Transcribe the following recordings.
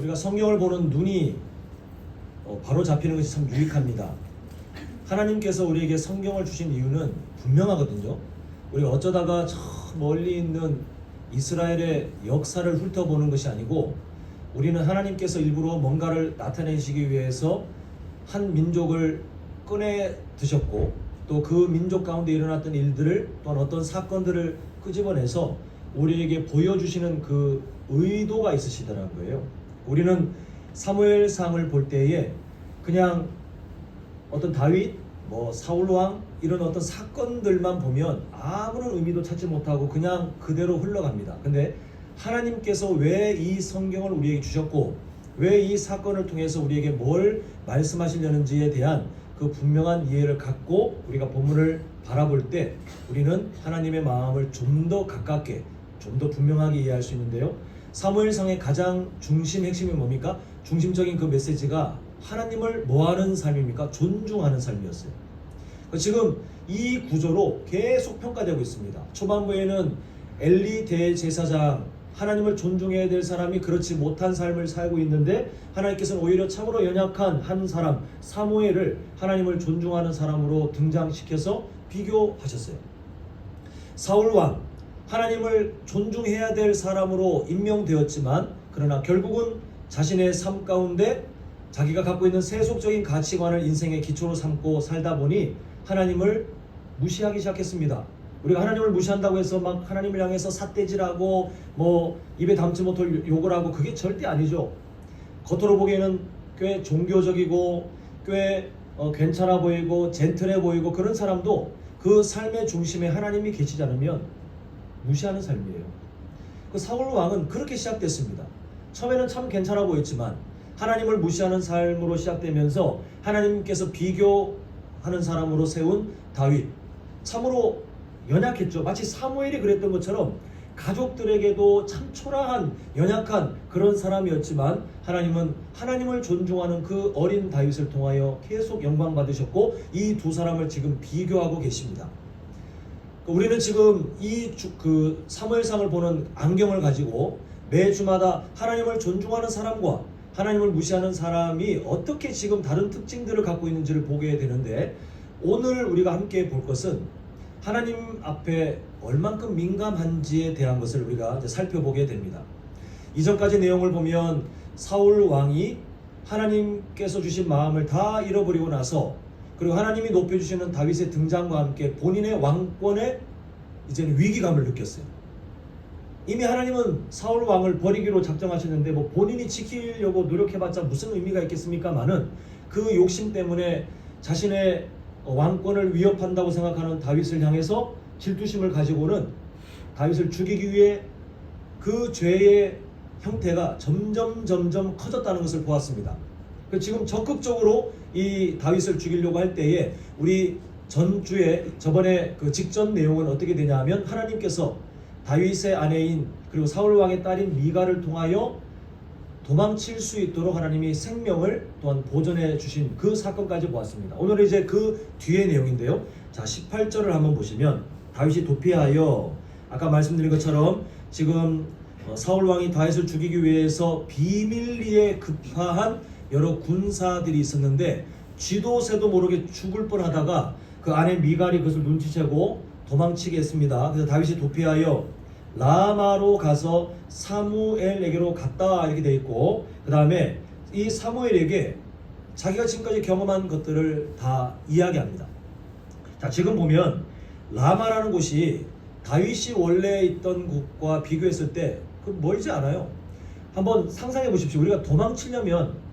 우리가 성경을 보는 눈이 바로 잡히는 것이 참 유익합니다. 하나님께서 우리에게 성경을 주신 이유는 분명하거든요. 우리가 어쩌다가 저 멀리 있는 이스라엘의 역사를 훑어보는 것이 아니고, 우리는 하나님께서 일부러 뭔가를 나타내시기 위해서 한 민족을 꺼내 드셨고, 또 그 민족 가운데 일어났던 일들을, 또한 어떤 사건들을 끄집어내서 우리에게 보여주시는 그 의도가 있으시더라고요. 우리는 사무엘상을 볼 때에 그냥 어떤 다윗, 사울 왕 이런 어떤 사건들만 보면 아무런 의미도 찾지 못하고 그냥 그대로 흘러갑니다. 근데 하나님께서 왜 이 성경을 우리에게 주셨고, 왜 이 사건을 통해서 우리에게 뭘 말씀하시려는지에 대한 그 분명한 이해를 갖고 우리가 본문을 바라볼 때 우리는 하나님의 마음을 좀 더 가깝게, 좀 더 분명하게 이해할 수 있는데요. 사무엘상의 가장 중심 핵심이 뭡니까? 중심적인 그 메시지가 하나님을 뭐하는 삶입니까? 존중하는 삶이었어요. 지금 이 구조로 계속 평가되고 있습니다. 초반부에는 엘리 대제사장, 하나님을 존중해야 될 사람이 그렇지 못한 삶을 살고 있는데, 하나님께서는 오히려 참으로 연약한 한 사람 사무엘을 하나님을 존중하는 사람으로 등장시켜서 비교하셨어요. 사울 왕, 하나님을 존중해야 될 사람으로 임명되었지만, 그러나 결국은 자신의 삶 가운데 자기가 갖고 있는 세속적인 가치관을 인생의 기초로 삼고 살다 보니 하나님을 무시하기 시작했습니다. 우리가 하나님을 무시한다고 해서 막 하나님을 향해서 삿대질하고 입에 담지 못할 욕을 하고, 그게 절대 아니죠. 겉으로 보기에는 꽤 종교적이고 꽤 괜찮아 보이고 젠틀해 보이고 그런 사람도 그 삶의 중심에 하나님이 계시지 않으면 무시하는 삶이에요. 그 사울 왕은 그렇게 시작됐습니다. 처음에는 참 괜찮아 보였지만 하나님을 무시하는 삶으로 시작되면서 하나님께서 비교하는 사람으로 세운 다윗, 참으로 연약했죠. 마치 사무엘이 그랬던 것처럼 가족들에게도 참 초라한, 연약한 그런 사람이었지만, 하나님은 하나님을 존중하는 그 어린 다윗을 통하여 계속 영광 받으셨고, 이 두 사람을 지금 비교하고 계십니다. 우리는 지금 이 사무엘상을 보는 안경을 가지고 매주마다 하나님을 존중하는 사람과 하나님을 무시하는 사람이 어떻게 지금 다른 특징들을 갖고 있는지를 보게 되는데, 오늘 우리가 함께 볼 것은 하나님 앞에 얼만큼 민감한지에 대한 것을 우리가 살펴보게 됩니다. 이전까지 내용을 보면 사울 왕이 하나님께서 주신 마음을 다 잃어버리고 나서, 그리고 하나님이 높여주시는 다윗의 등장과 함께 본인의 왕권에 이제는 위기감을 느꼈어요. 이미 하나님은 사울 왕을 버리기로 작정하셨는데 본인이 지키려고 노력해봤자 무슨 의미가 있겠습니까마는, 그 욕심 때문에 자신의 왕권을 위협한다고 생각하는 다윗을 향해서 질투심을 가지고는 다윗을 죽이기 위해 그 죄의 형태가 점점 커졌다는 것을 보았습니다. 지금 적극적으로 이 다윗을 죽이려고 할 때에, 우리 저번에 그 직전 내용은 어떻게 되냐 하면, 하나님께서 다윗의 아내인 그리고 사울 왕의 딸인 미갈을 통하여 도망칠 수 있도록 하나님이 생명을 또한 보존해 주신 그 사건까지 보았습니다. 오늘은 이제 그 뒤의 내용인데요. 자, 18절을 한번 보시면, 다윗이 도피하여, 아까 말씀드린 것처럼 지금 사울 왕이 다윗을 죽이기 위해서 비밀리에 급파한 여러 군사들이 있었는데, 쥐도 새도 모르게 죽을 뻔하다가 그 아내 미갈이 그것을 눈치채고 도망치게 했습니다. 그래서 다윗이 도피하여 라마로 가서 사무엘에게로 갔다, 이렇게 되어 있고, 그 다음에 이 사무엘에게 자기가 지금까지 경험한 것들을 다 이야기합니다. 자, 지금 보면 라마라는 곳이 다윗이 원래 있던 곳과 비교했을 때 멀지 않아요. 한번 상상해 보십시오. 우리가 도망치려면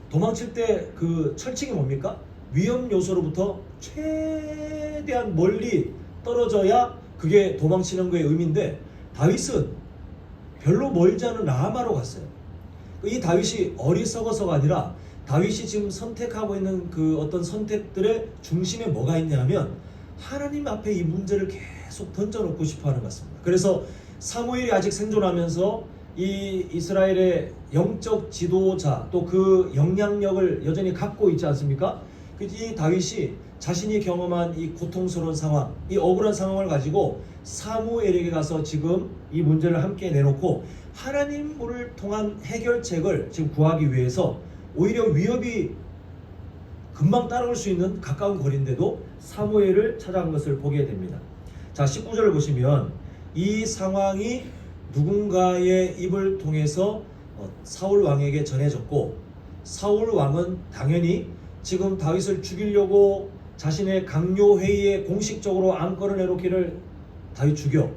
도망칠 때 그 철칙이 뭡니까? 위험 요소로부터 최대한 멀리 떨어져야 그게 도망치는 거의 의미인데, 다윗은 별로 멀지 않은 라마로 갔어요. 이 다윗이 어리석어서가 아니라, 다윗이 지금 선택하고 있는 그 어떤 선택들의 중심에 뭐가 있냐면, 하나님 앞에 이 문제를 계속 던져놓고 싶어 하는 것 같습니다. 그래서 사무엘이 아직 생존하면서 이 이스라엘의 영적 지도자, 또 그 영향력을 여전히 갖고 있지 않습니까? 이 다윗이 자신이 경험한 이 고통스러운 상황, 이 억울한 상황을 가지고 사무엘에게 가서 지금 이 문제를 함께 내놓고 하나님을 통한 해결책을 지금 구하기 위해서 오히려 위협이 금방 따라올 수 있는 가까운 거리인데도 사무엘을 찾아간 것을 보게 됩니다. 자, 19절을 보시면 이 상황이 누군가의 입을 통해서 사울 왕에게 전해졌고, 사울 왕은 당연히 지금 다윗을 죽이려고 자신의 강요 회의에 공식적으로 안건을 내놓기를 다윗 죽여,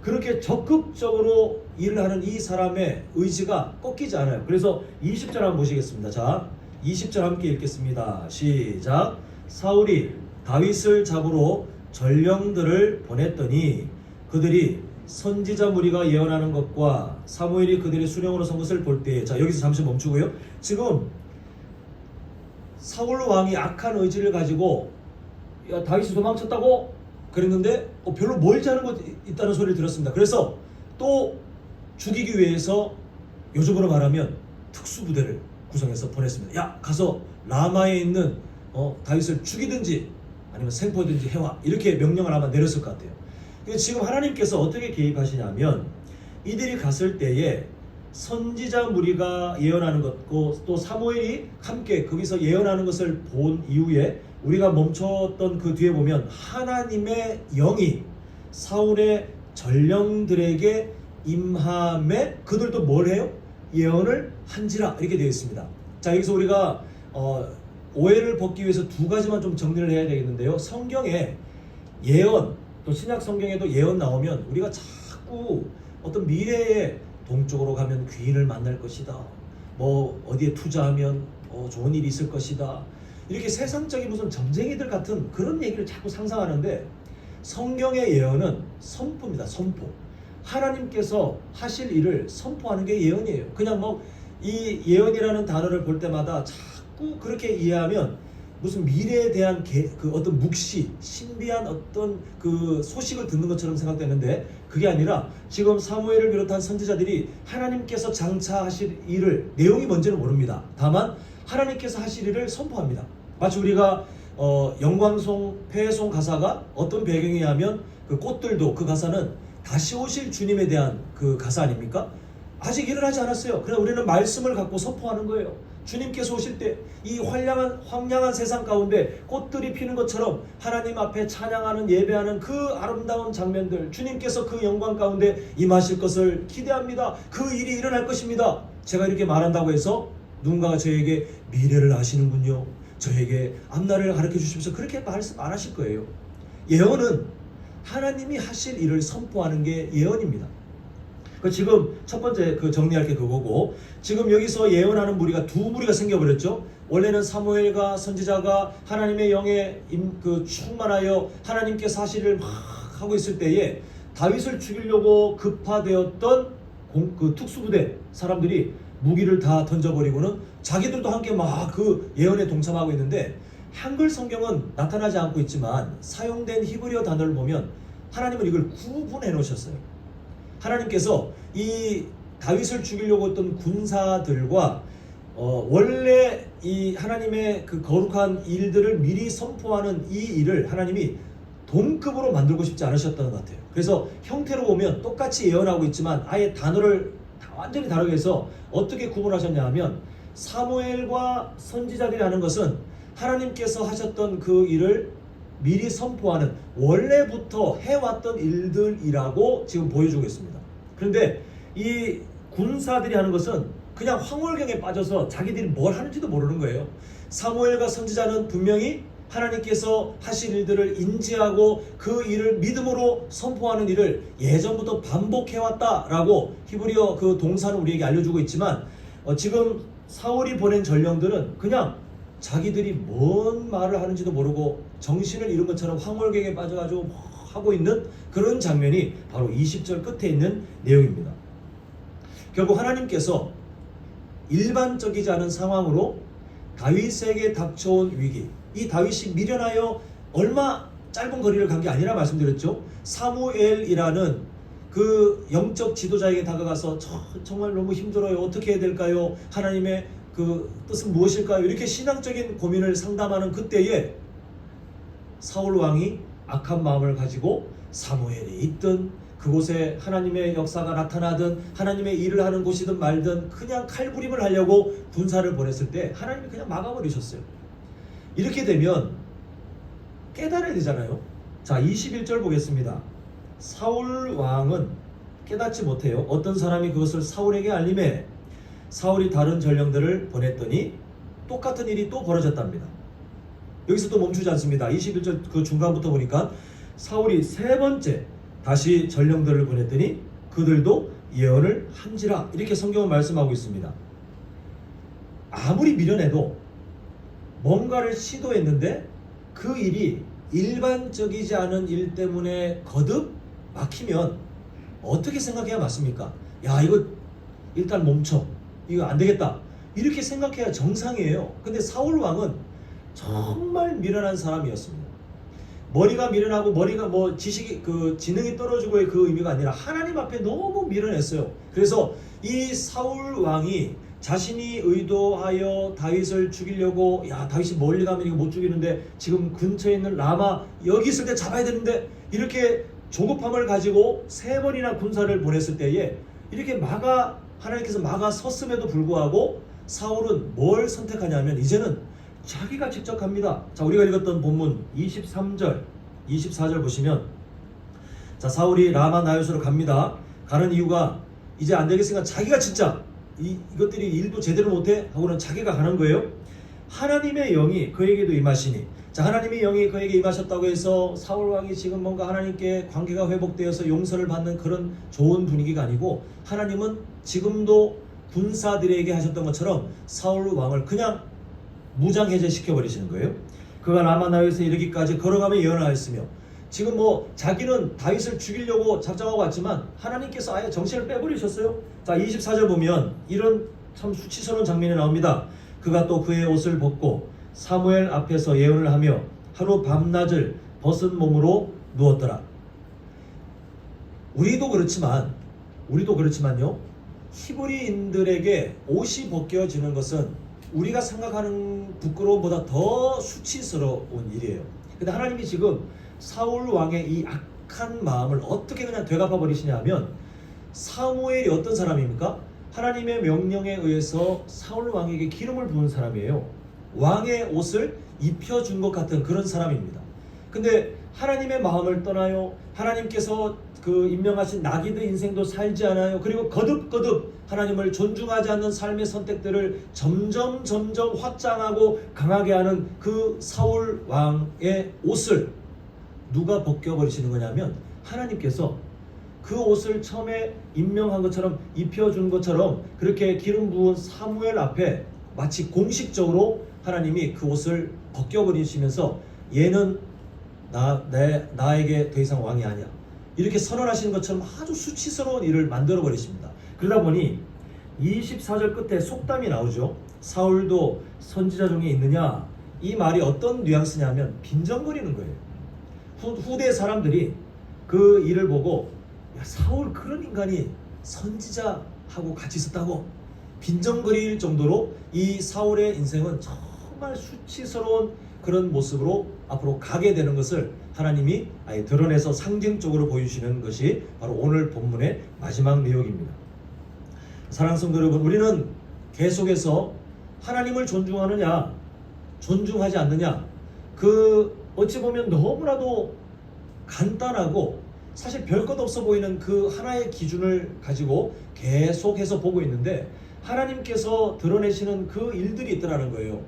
그렇게 적극적으로 일을 하는 이 사람의 의지가 꺾이지 않아요. 그래서 20절 한번 보시겠습니다. 자, 20절 함께 읽겠습니다. 시작. 사울이 다윗을 잡으러 전령들을 보냈더니 그들이 선지자 무리가 예언하는 것과 사무엘이 그들의 수령으로 선 것을 볼 때에, 자, 여기서 잠시 멈추고요. 지금 사울 왕이 악한 의지를 가지고 야, 다윗이 도망쳤다고 그랬는데 별로 멀지 않은 곳 있다는 소리를 들었습니다. 그래서 또 죽이기 위해서 요즘으로 말하면 특수부대를 구성해서 보냈습니다. 야, 가서 라마에 있는 다윗을 죽이든지 아니면 생포든지 해와, 이렇게 명령을 아마 내렸을 것 같아요. 지금 하나님께서 어떻게 개입하시냐면 이들이 갔을 때에 선지자 무리가 예언하는 것고 또 사무엘이 함께 거기서 예언하는 것을 본 이후에 우리가 멈췄던 그 뒤에 보면 하나님의 영이 사울의 전령들에게 임함에 그들도 뭘 해요? 예언을 한지라, 이렇게 되어 있습니다. 자, 여기서 우리가 오해를 벗기 위해서 두 가지만 좀 정리를 해야 되겠는데요. 성경에 예언, 또 신약 성경에도 예언 나오면 우리가 자꾸 어떤 미래에 동쪽으로 가면 귀인을 만날 것이다, 뭐 어디에 투자하면 좋은 일이 있을 것이다, 이렇게 세상적인 무슨 점쟁이들 같은 그런 얘기를 자꾸 상상하는데, 성경의 예언은 선포입니다. 선포. 하나님께서 하실 일을 선포하는 게 예언이에요. 그냥 뭐 이 예언이라는 단어를 볼 때마다 자꾸 그렇게 이해하면 무슨 미래에 대한 그 어떤 묵시, 신비한 어떤 그 소식을 듣는 것처럼 생각되는데, 그게 아니라 지금 사무엘을 비롯한 선지자들이 하나님께서 장차 하실 일을, 내용이 뭔지는 모릅니다. 다만 하나님께서 하실 일을 선포합니다. 마치 우리가 영광송, 폐송 가사가 어떤 배경이냐면 그 꽃들도, 그 가사는 다시 오실 주님에 대한 그 가사 아닙니까? 아직 일어나지 않았어요. 그러나 우리는 말씀을 갖고 선포하는 거예요. 주님께서 오실 때 이 황량한 세상 가운데 꽃들이 피는 것처럼 하나님 앞에 찬양하는, 예배하는 그 아름다운 장면들, 주님께서 그 영광 가운데 임하실 것을 기대합니다. 그 일이 일어날 것입니다. 제가 이렇게 말한다고 해서 누군가가 저에게 미래를 아시는군요, 저에게 앞날을 가르쳐 주십시오, 그렇게 말씀 안 하실 거예요. 예언은 하나님이 하실 일을 선포하는 게 예언입니다. 지금 첫 번째 정리할 게 그거고, 지금 여기서 예언하는 무리가 두 무리가 생겨버렸죠. 원래는 사무엘과 선지자가 하나님의 영에 충만하여 하나님께서 하실 일을 막 하고 있을 때에 다윗을 죽이려고 급파되었던 그 특수부대 사람들이 무기를 다 던져버리고는 자기들도 함께 막 그 예언에 동참하고 있는데, 한글 성경은 나타나지 않고 있지만 사용된 히브리어 단어를 보면 하나님은 이걸 구분해 놓으셨어요. 하나님께서 이 다윗을 죽이려고 했던 군사들과 원래 이 하나님의 그 거룩한 일들을 미리 선포하는 이 일을 하나님이 동급으로 만들고 싶지 않으셨던 것 같아요. 그래서 형태로 보면 똑같이 예언하고 있지만 아예 단어를 완전히 다르게 해서 어떻게 구분하셨냐 하면, 사무엘과 선지자들이 하는 것은 하나님께서 하셨던 그 일을 미리 선포하는, 원래부터 해왔던 일들이라고 지금 보여주고 있습니다. 그런데 이 군사들이 하는 것은 그냥 황홀경에 빠져서 자기들이 뭘 하는지도 모르는 거예요. 사무엘과 선지자는 분명히 하나님께서 하실 일들을 인지하고 그 일을 믿음으로 선포하는 일을 예전부터 반복해왔다라고 히브리어 그 동사는 우리에게 알려주고 있지만, 지금 사울이 보낸 전령들은 그냥 자기들이 뭔 말을 하는지도 모르고 정신을 잃은 것처럼 황홀경에 빠져가지고 하고 있는 그런 장면이 바로 20절 끝에 있는 내용입니다. 결국 하나님께서 일반적이지 않은 상황으로 다윗에게 닥쳐온 위기, 이 다윗이 미련하여 얼마 짧은 거리를 간 게 아니라 말씀드렸죠. 사무엘이라는 그 영적 지도자에게 다가가서 정말 너무 힘들어요, 어떻게 해야 될까요, 하나님의 그 뜻은 무엇일까요, 이렇게 신앙적인 고민을 상담하는 그때에 사울 왕이 악한 마음을 가지고 사무엘이 있든 그곳에 하나님의 역사가 나타나든 하나님의 일을 하는 곳이든 말든 그냥 칼부림을 하려고 군사를 보냈을 때 하나님이 그냥 막아버리셨어요. 이렇게 되면 깨달아야 되잖아요. 자, 21절 보겠습니다. 사울 왕은 깨닫지 못해요. 어떤 사람이 그것을 사울에게 알림해 사울이 다른 전령들을 보냈더니 똑같은 일이 또 벌어졌답니다. 여기서 또 멈추지 않습니다. 21절 그 중간부터 보니까 사울이 세 번째 다시 전령들을 보냈더니 그들도 예언을 한지라, 이렇게 성경은 말씀하고 있습니다. 아무리 미련해도 뭔가를 시도했는데 그 일이 일반적이지 않은 일 때문에 거듭 막히면 어떻게 생각해야 맞습니까? 야, 이거 일단 멈춰, 이거 안 되겠다, 이렇게 생각해야 정상이에요. 근데 사울 왕은 정말 미련한 사람이었습니다. 머리가 미련하고 머리가 뭐 지식이 그 지능이 떨어지고의 그 의미가 아니라 하나님 앞에 너무 미련했어요. 그래서 이 사울 왕이 자신이 의도하여 다윗을 죽이려고, 야, 다윗이 멀리 가면 이거 못 죽이는데 지금 근처에 있는 라마 여기 있을 때 잡아야 되는데, 이렇게 조급함을 가지고 세 번이나 군사를 보냈을 때에 이렇게 하나님께서 막아 섰음에도 불구하고 사울은 뭘 선택하냐면 이제는 자기가 직접 갑니다. 자, 우리가 읽었던 본문 23절, 24절 보시면, 자, 사울이 라마 나요스로 갑니다. 가는 이유가 이제 안 되겠으니까 자기가 진짜 이것들이 일도 제대로 못해 하고는 자기가 가는 거예요. 하나님의 영이 그에게도 임하시니, 자, 하나님의 영이 그에게 임하셨다고 해서 사울 왕이 지금 뭔가 하나님께 관계가 회복되어서 용서를 받는 그런 좋은 분위기가 아니고, 하나님은 지금도 군사들에게 하셨던 것처럼 사울 왕을 그냥 무장해제시켜 버리시는 거예요. 그가 라마나요스에 이르기까지 걸어가며 예언을 하였으며, 지금 뭐 자기는 다윗을 죽이려고 작정하고 왔지만 하나님께서 아예 정신을 빼버리셨어요. 자, 24절 보면 이런 참 수치스러운 장면이 나옵니다. 그가 또 그의 옷을 벗고 사무엘 앞에서 예언을 하며 하루 밤낮을 벗은 몸으로 누웠더라. 우리도 그렇지만요, 히브리인들에게 옷이 벗겨지는 것은 우리가 생각하는 부끄러움보다 더 수치스러운 일이에요. 근데 하나님이 지금 사울 왕의 이 악한 마음을 어떻게 그냥 되갚아 버리시냐 하면, 사무엘이 어떤 사람입니까? 하나님의 명령에 의해서 사울 왕에게 기름을 부은 사람이에요. 왕의 옷을 입혀준 것 같은 그런 사람입니다. 근데 하나님의 마음을 떠나요. 하나님께서 그 임명하신 나기드 인생도 살지 않아요. 그리고 거듭 하나님을 존중하지 않는 삶의 선택들을 점점 확장하고 강하게 하는 그 사울 왕의 옷을 누가 벗겨버리시는 거냐면, 하나님께서 그 옷을 처음에 임명한 것처럼 입혀준 것처럼 그렇게 기름 부은 사무엘 앞에 마치 공식적으로 하나님이 그 옷을 벗겨버리시면서, 얘는 나에게 더 이상 왕이 아니야, 이렇게 선언하시는 것처럼 아주 수치스러운 일을 만들어 버리십니다. 그러다 보니 24절 끝에 속담이 나오죠. 사울도 선지자 중에 있느냐, 이 말이 어떤 뉘앙스냐면 빈정거리는 거예요. 후대 사람들이 그 일을 보고, 야, 사울 그런 인간이 선지자하고 같이 있었다고 빈정거릴 정도로 이 사울의 인생은 정말 수치스러운 그런 모습으로 앞으로 가게 되는 것을 하나님이 아예 드러내서 상징적으로 보여주시는 것이 바로 오늘 본문의 마지막 내용입니다. 사랑하는 성도 여러분, 우리는 계속해서 하나님을 존중하느냐 존중하지 않느냐, 그 어찌 보면 너무나도 간단하고 사실 별것 없어 보이는 그 하나의 기준을 가지고 계속해서 보고 있는데, 하나님께서 드러내시는 그 일들이 있더라는 거예요.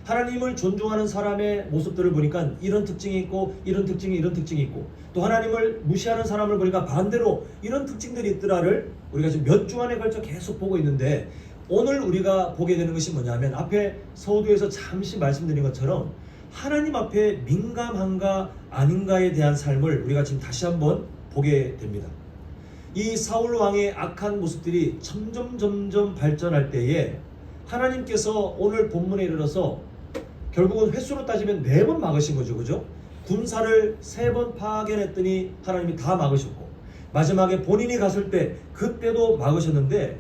하나님을 존중하는 사람의 모습들을 보니까 이런 특징이 있고 이런 특징이 있고, 또 하나님을 무시하는 사람을 보니까 반대로 이런 특징들이 있더라를 우리가 지금 몇 주간에 걸쳐 계속 보고 있는데, 오늘 우리가 보게 되는 것이 뭐냐면, 앞에 서두에서 잠시 말씀드린 것처럼 하나님 앞에 민감한가 아닌가에 대한 삶을 우리가 지금 다시 한번 보게 됩니다. 이 사울 왕의 악한 모습들이 점점 발전할 때에 하나님께서 오늘 본문에 이르러서 결국은 횟수로 따지면 4번 막으신 거죠. 그죠? 군사를 3번 파견했더니 하나님이 다 막으셨고, 마지막에 본인이 갔을 때 그때도 막으셨는데,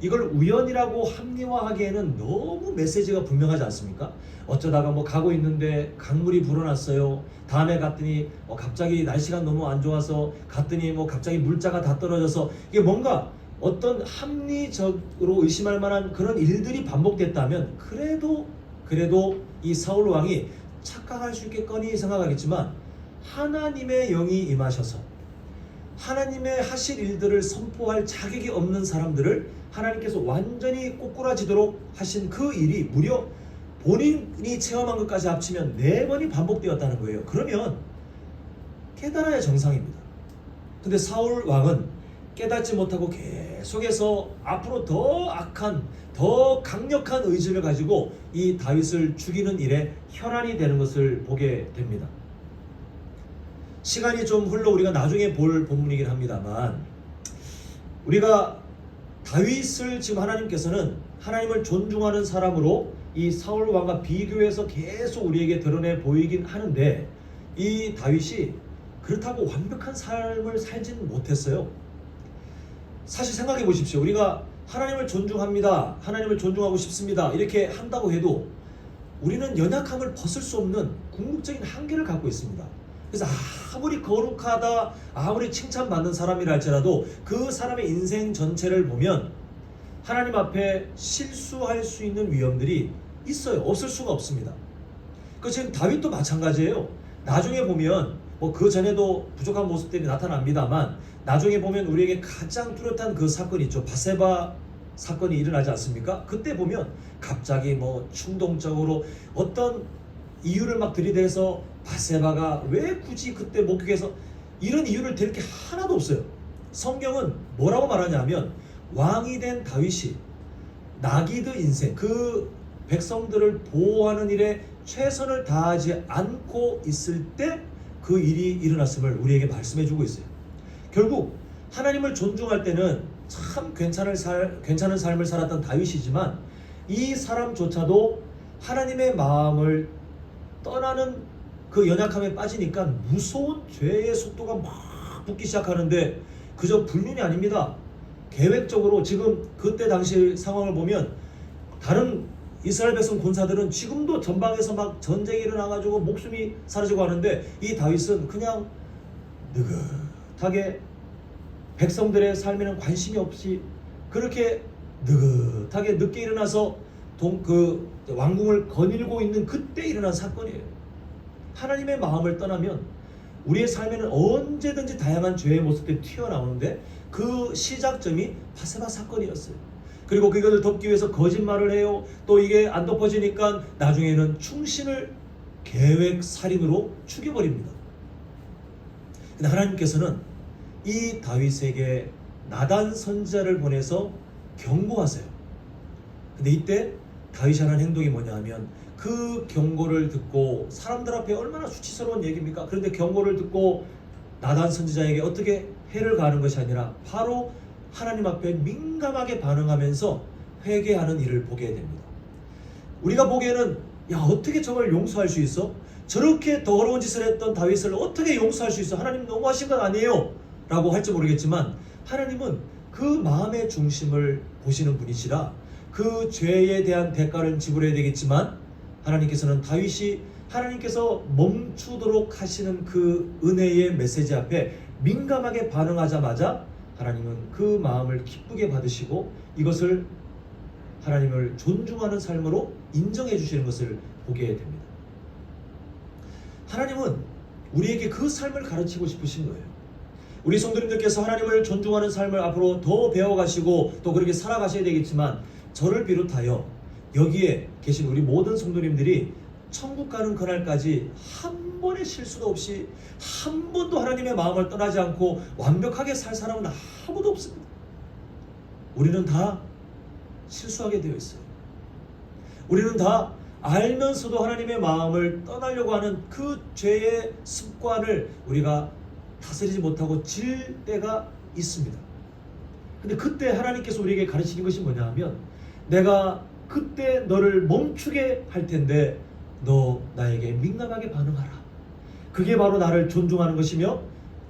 이걸 우연이라고 합리화하기에는 너무 메시지가 분명하지 않습니까? 어쩌다가 뭐 가고 있는데 강물이 불어났어요. 다음에 갔더니 갑자기 날씨가 너무 안 좋아서 갔더니 뭐 갑자기 물자가 다 떨어져서, 이게 뭔가 어떤 합리적으로 의심할 만한 그런 일들이 반복됐다면 그래도 이 사울 왕이 착각할 수 있겠거니 생각하겠지만, 하나님의 영이 임하셔서 하나님의 하실 일들을 선포할 자격이 없는 사람들을 하나님께서 완전히 꼬꾸라지도록 하신 그 일이 무려 본인이 체험한 것까지 합치면 4번이 반복되었다는 거예요. 그러면 깨달아야 정상입니다. 근데 사울 왕은 깨닫지 못하고 계속해서 앞으로 더 악한, 더 강력한 의지를 가지고 이 다윗을 죽이는 일에 혈안이 되는 것을 보게 됩니다. 시간이 좀 흘러 우리가 나중에 볼 본문이긴 합니다만, 우리가 다윗을 지금 하나님께서는 하나님을 존중하는 사람으로 이 사울 왕과 비교해서 계속 우리에게 드러내 보이긴 하는데, 이 다윗이 그렇다고 완벽한 삶을 살진 못했어요. 사실 생각해 보십시오. 우리가 하나님을 존중합니다, 하나님을 존중하고 싶습니다 이렇게 한다고 해도 우리는 연약함을 벗을 수 없는 궁극적인 한계를 갖고 있습니다. 그래서 아무리 거룩하다, 아무리 칭찬받는 사람이라 할지라도 그 사람의 인생 전체를 보면 하나님 앞에 실수할 수 있는 위험들이 있어요. 없을 수가 없습니다. 그 지금 다윗도 마찬가지예요. 나중에 보면 뭐 그 전에도 부족한 모습들이 나타납니다만, 나중에 보면 우리에게 가장 뚜렷한 그 사건이 있죠. 바세바 사건이 일어나지 않습니까? 그때 보면 갑자기 뭐 충동적으로 어떤 이유를 막 들이대서 바세바가 왜 굳이 그때 목격해서, 이런 이유를 댈 게 하나도 없어요. 성경은 뭐라고 말하냐면, 왕이 된 다윗이 나기드 인생, 그 백성들을 보호하는 일에 최선을 다하지 않고 있을 때 그 일이 일어났음을 우리에게 말씀해 주고 있어요. 결국 하나님을 존중할 때는 참 괜찮은 삶을 살았던 다윗이지만, 이 사람조차도 하나님의 마음을 떠나는 그 연약함에 빠지니까 무서운 죄의 속도가 막 붙기 시작하는데, 그저 불륜이 아닙니다. 계획적으로 지금 그때 당시 상황을 보면 다른 이스라엘 백성 군사들은 지금도 전방에서 막 전쟁이 일어나가지고 목숨이 사라지고 하는데, 이 다윗은 그냥 느긋하게 백성들의 삶에는 관심이 없이 그렇게 느긋하게 늦게 일어나서 그 왕궁을 거닐고 있는 그때 일어난 사건이에요. 하나님의 마음을 떠나면 우리의 삶에는 언제든지 다양한 죄의 모습들이 튀어나오는데, 그 시작점이 바세바 사건이었어요. 그리고 그것을 덮기 위해서 거짓말을 해요. 또 이게 안 덮어지니까 나중에는 충신을 계획살인으로 죽여버립니다. 근데 하나님께서는 이 다윗에게 나단 선지자를 보내서 경고하세요. 근데 이때 다윗이 하는 행동이 뭐냐 하면, 그 경고를 듣고, 사람들 앞에 얼마나 수치스러운 얘기입니까? 그런데 경고를 듣고 나단 선지자에게 어떻게 해를 가하는 것이 아니라 바로 하나님 앞에 민감하게 반응하면서 회개하는 일을 보게 됩니다. 우리가 보기에는 야, 어떻게 저걸 용서할 수 있어? 저렇게 더러운 짓을 했던 다윗을 어떻게 용서할 수 있어? 하나님 너무하신 것 아니에요? 라고 할지 모르겠지만, 하나님은 그 마음의 중심을 보시는 분이시라 그 죄에 대한 대가를 지불해야 되겠지만, 하나님께서는 다윗이 하나님께서 멈추도록 하시는 그 은혜의 메시지 앞에 민감하게 반응하자마자 하나님은 그 마음을 기쁘게 받으시고 이것을 하나님을 존중하는 삶으로 인정해 주시는 것을 보게 됩니다. 하나님은 우리에게 그 삶을 가르치고 싶으신 거예요. 우리 성도님들께서 하나님을 존중하는 삶을 앞으로 더 배워가시고 또 그렇게 살아가셔야 되겠지만, 저를 비롯하여 여기에 계신 우리 모든 성도님들이 천국 가는 그날까지 한 번의 실수도 없이, 한 번도 하나님의 마음을 떠나지 않고 완벽하게 살 사람은 아무도 없습니다. 우리는 다 실수하게 되어 있어요. 우리는 다 알면서도 하나님의 마음을 떠나려고 하는 그 죄의 습관을 우리가 다스리지 못하고 질 때가 있습니다. 근데 그때 하나님께서 우리에게 가르치는 것이 뭐냐 하면, 내가 그때 너를 멈추게 할 텐데 너 나에게 민감하게 반응하라. 그게 바로 나를 존중하는 것이며,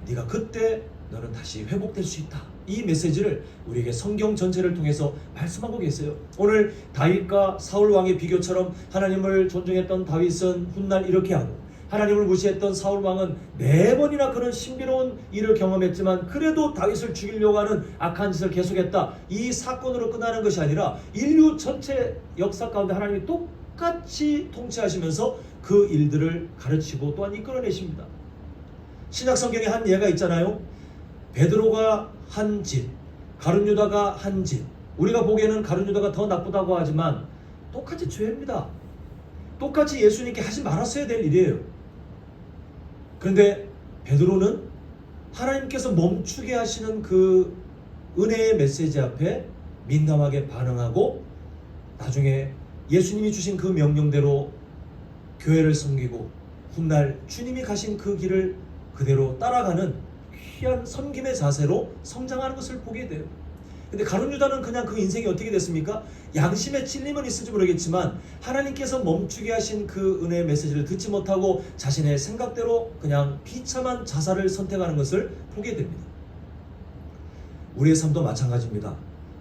네가 그때 너는 다시 회복될 수 있다 이 메시지를 우리에게 성경 전체를 통해서 말씀하고 계세요. 오늘 다윗과 사울 왕의 비교처럼 하나님을 존중했던 다윗은 훗날 이렇게 하고 하나님을 무시했던 사울 왕은 4번이나 그런 신비로운 일을 경험했지만 그래도 다윗을 죽이려고 하는 악한 짓을 계속했다. 이 사건으로 끝나는 것이 아니라 인류 전체 역사 가운데 하나님이 똑같이 통치하시면서 그 일들을 가르치고 또한 이끌어내십니다. 신약 성경에 한 예가 있잖아요. 베드로가 한 짓, 가룟 유다가 한 짓. 우리가 보기에는 가룟 유다가 더 나쁘다고 하지만 똑같이 죄입니다. 똑같이 예수님께 하지 말았어야 될 일이에요. 그런데 베드로는 하나님께서 멈추게 하시는 그 은혜의 메시지 앞에 민감하게 반응하고 나중에 예수님이 주신 그 명령대로 교회를 섬기고 훗날 주님이 가신 그 길을 그대로 따라가는 귀한 섬김의 자세로 성장하는 것을 보게 돼요. 근데 가룟 유다는 그냥 그 인생이 어떻게 됐습니까? 양심의 찔림은 있을지 모르겠지만 하나님께서 멈추게 하신 그 은혜의 메시지를 듣지 못하고 자신의 생각대로 그냥 비참한 자살을 선택하는 것을 보게 됩니다. 우리의 삶도 마찬가지입니다.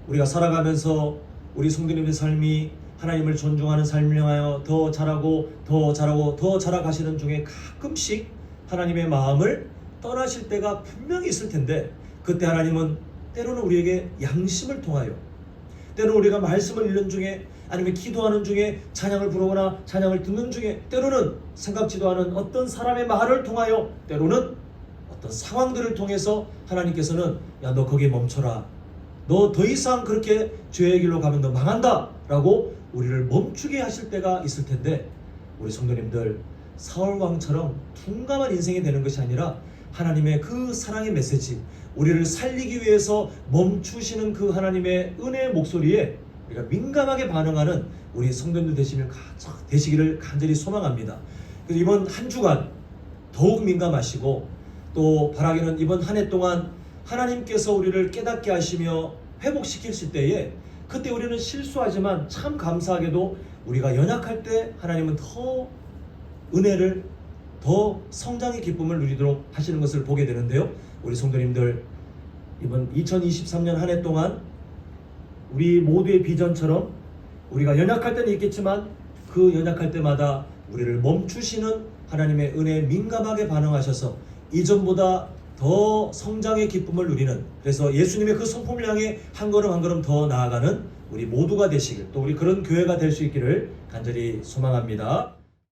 우리가 살아가면서 우리 성도님의 삶이 하나님을 존중하는 삶을 향하여 더 자라고 더 자라고 더 자라가시는 중에 가끔씩 하나님의 마음을 떠나실 때가 분명히 있을 텐데 그때 하나님은 때로는 우리에게 양심을 통하여 때로는 우리가 말씀을 읽는 중에 아니면 기도하는 중에 찬양을 부르거나 찬양을 듣는 중에 때로는 생각지도 않은 어떤 사람의 말을 통하여 때로는 어떤 상황들을 통해서 하나님께서는 야, 너 거기에 멈춰라. 너 더 이상 그렇게 죄의 길로 가면 너 망한다 라고 우리를 멈추게 하실 때가 있을 텐데 우리 성도님들 사울왕처럼 둔감한 인생이 되는 것이 아니라 하나님의 그 사랑의 메시지 우리를 살리기 위해서 멈추시는 그 하나님의 은혜의 목소리에 우리가 민감하게 반응하는 우리 성도님들 되시기를 간절히 소망합니다. 그래서 이번 한 주간 더욱 민감하시고 또 바라기는 이번 한 해 동안 하나님께서 우리를 깨닫게 하시며 회복시키실 때에 그때 우리는 실수하지만 참 감사하게도 우리가 연약할 때 하나님은 더 은혜를 더 성장의 기쁨을 누리도록 하시는 것을 보게 되는데요. 우리 성도님들 이번 2023년 한 해 동안 우리 모두의 비전처럼 우리가 연약할 때는 있겠지만 그 연약할 때마다 우리를 멈추시는 하나님의 은혜에 민감하게 반응하셔서 이전보다 더 성장의 기쁨을 누리는 그래서 예수님의 그 성품을 향해 한 걸음 한 걸음 더 나아가는 우리 모두가 되시길 또 우리 그런 교회가 될 수 있기를 간절히 소망합니다.